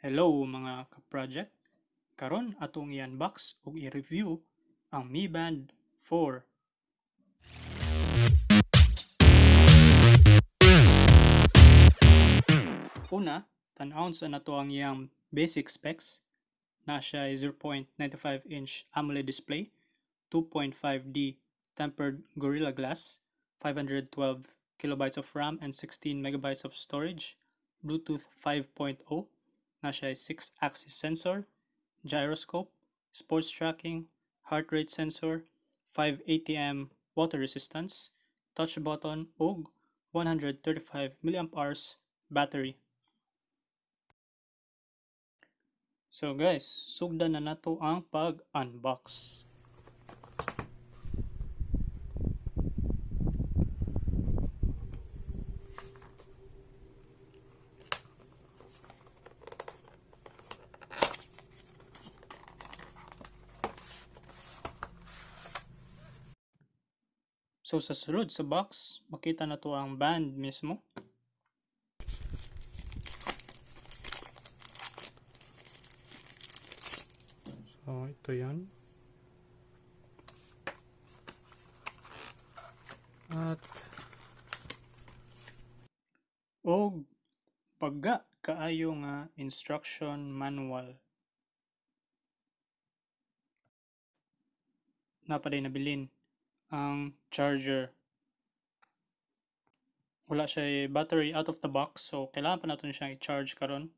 Hello mga ka-project. Karon atong i-unbox ug i-review ang Mi Band 4. Una, tan-awon sa nato ang iyang basic specs. Na siya ay 0.95-inch AMOLED display, 2.5D tempered Gorilla Glass, 512 kilobytes of RAM and 16 megabytes of storage, Bluetooth 5.0, na siya ay 6-axis sensor, gyroscope, sports tracking, heart rate sensor, 5 ATM water resistance, touch button ug 135 mAh battery. So guys, sugdan na nato ang pag-unbox. So sa sulod sa box, makita na to ang band mismo. So ito yan. At og pagga kaayo nga instruction manual. Napaday nabilin ang charger. Wala siya battery out of the box, so kailangan pa natin siyang i-charge karon.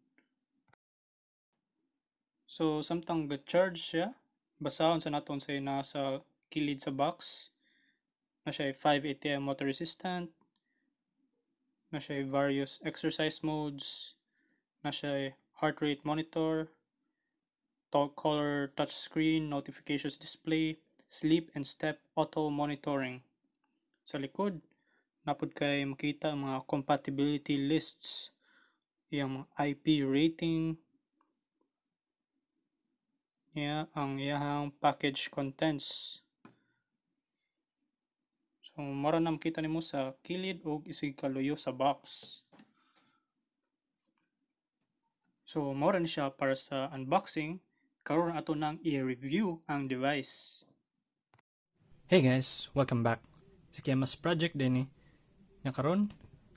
So samtang ga-charge siya, basahon sa naton sa nasa kilid sa box. Na siya 5 ATM water resistant. Na siya various exercise modes. Na siya heart rate monitor, color touchscreen, notifications display, sleep and step auto monitoring. Sa likod, napod kay makita ang mga compatibility lists, yung IP rating, ang iyang package contents. So, mara na makita nimo sa kilid o isig kaluyo sa box. So, mara ni siya para sa unboxing. Karon ato nang i-review ang device. Hey guys, welcome back. Si Mas Project din nga karon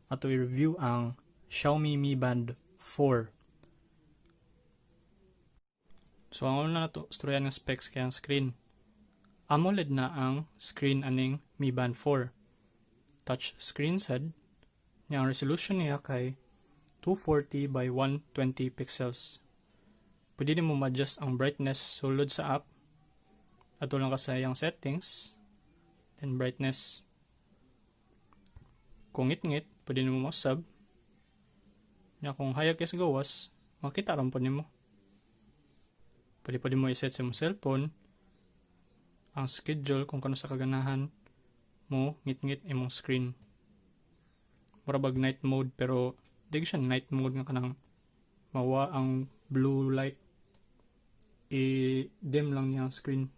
ato i-review ang Xiaomi Mi Band 4. So ang una nato istorya ng specs kay ang screen. AMOLED na ang screen aning Mi Band 4. Touch screen sad. Ang resolution niya kay 240 by 120 pixels. Pwede din mo ma-adjust ang brightness sulod sa app. Ato lang ka sa iyang settings. Then brightness. Kung ngit-ngit, pwede mo sub. Kung hayag kay sa gawas, makita rin po nimo. Pwede mo iset sa mong cellphone ang schedule kung kano sa kaganahan mo ngit-ngit imong screen. Murabag night mode pero di siya night mode nga kanang mawa ang blue light i-dim lang niya ang screen.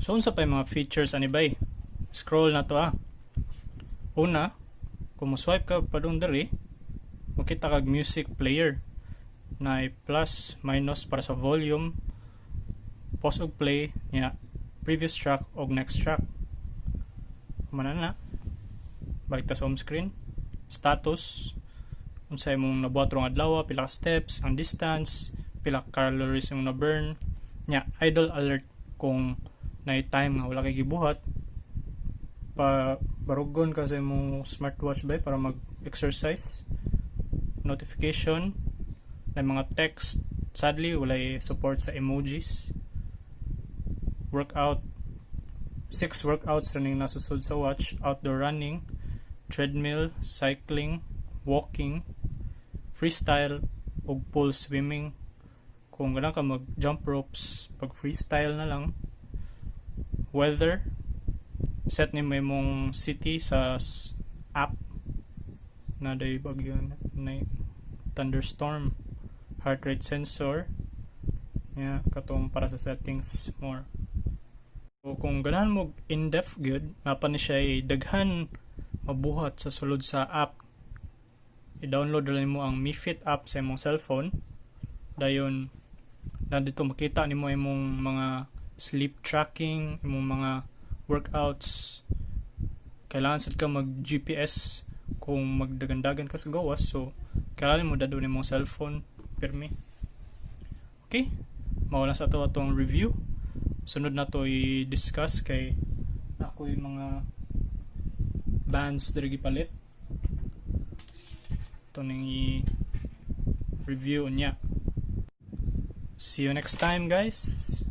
So unsa pa yung mga features ani bay? Scroll na to Una, kung mo-swipe ka pa doon dali, makita kag music player na plus minus para sa volume, pause og play niya, previous track og next track. Manana, balik ta sa home screen, status, unsay mong nabuhat rong adlaw, pila ka steps, ang distance, pila ka calories yung na-burn, niya, idle alert kung na time nga wala kay gibuhat, barugon ka sa imong smartwatch ba para mag-exercise, notification, na mga text, sadly wala support sa emojis, workout, 6 workouts running nasusod sa watch, outdoor running, treadmill, cycling, walking, freestyle, ug pool swimming. Kung ganang ka mag jump ropes, pag freestyle na lang. Weather, set ni mo imong city sa app na day bagyo na thunderstorm, heart rate sensor, katong para sa settings more. So, kung ganahan mo in-depth good, mapa ni siya daghan mabuhat sa sulod sa app. I-download lang mo ang Mi Fit app sa imong cellphone. dayon na dito makita nimo imong mga sleep tracking, imong mga workouts. Kailangan sad ka mag GPS kung magdagandagan ka sa gawas, so kailangan mo dadon imong cellphone pirmi. Okay, mao lang sa ato atong review. Sunod na to i-discuss kay ako yung mga bands diri gipalit. Ito nang i-review niya. See you next time, guys.